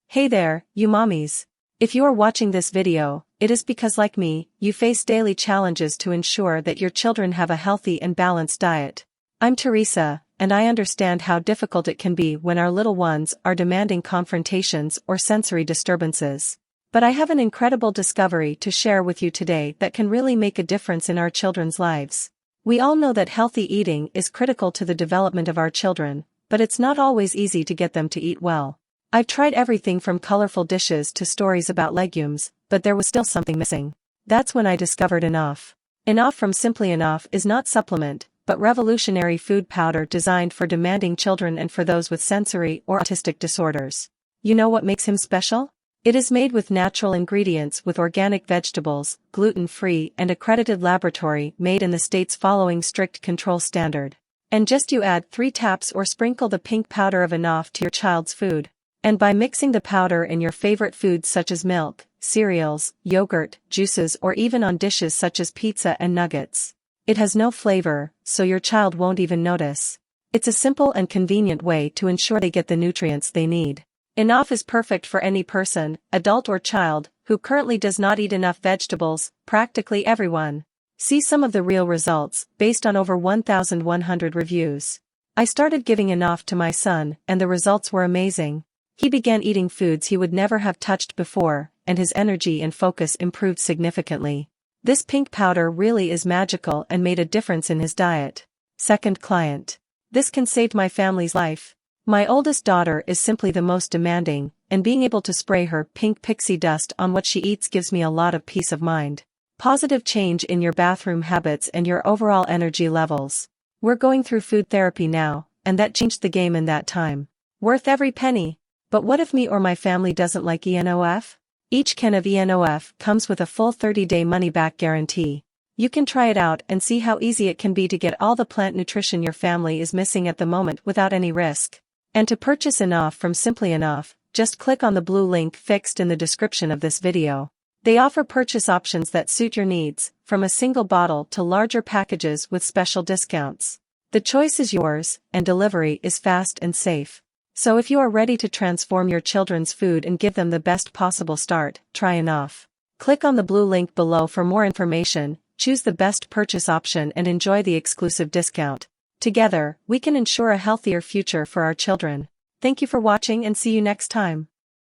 Hey there, you mommies. If you are watching this video, it is because like me, you face daily challenges to ensure that your children have a healthy and balanced diet. I'm Teresa, and I understand how difficult it can be when our little ones are demanding confrontations or sensory disturbances. But I have an incredible discovery to share with you today that can really make a difference in our children's lives. We all know that healthy eating is critical to the development of our children, but it's not always easy to get them to eat well. I've tried everything from colorful dishes to stories about legumes, but there was still something missing. That's when I discovered Enough. Enough from Simply Enough is not supplement, but revolutionary food powder designed for demanding children and for those with sensory or autistic disorders. You know what makes him special? It is made with natural ingredients with organic vegetables, gluten-free and accredited laboratory made in the states following strict control standard. And just you add 3 taps or sprinkle the pink powder of Enough to your child's food. And by mixing the powder in your favorite foods such as milk, cereals, yogurt, juices or even on dishes such as pizza and nuggets. It has no flavor, so your child won't even notice. It's a simple and convenient way to ensure they get the nutrients they need. Enough is perfect for any person, adult or child, who currently does not eat enough vegetables, practically everyone. See some of the real results, based on over 1,100 reviews. I started giving Enough to my son, and the results were amazing. He began eating foods he would never have touched before, and his energy and focus improved significantly. This pink powder really is magical and made a difference in his diet. Second client. This can save my family's life. My oldest daughter is simply the most demanding, and being able to spray her pink pixie dust on what she eats gives me a lot of peace of mind. Positive change in your bathroom habits and your overall energy levels. We're going through food therapy now, and that changed the game in that time. Worth every penny. But what if me or my family doesn't like Enough? Each can of Enough comes with a full 30-day money-back guarantee. You can try it out and see how easy it can be to get all the plant nutrition your family is missing at the moment without any risk. And to purchase Enough from Simply Enough, just click on the blue link fixed in the description of this video. They offer purchase options that suit your needs, from a single bottle to larger packages with special discounts. The choice is yours, and delivery is fast and safe. So if you are ready to transform your children's food and give them the best possible start, try Enough. Click on the blue link below for more information, choose the best purchase option and enjoy the exclusive discount. Together, we can ensure a healthier future for our children. Thank you for watching and see you next time.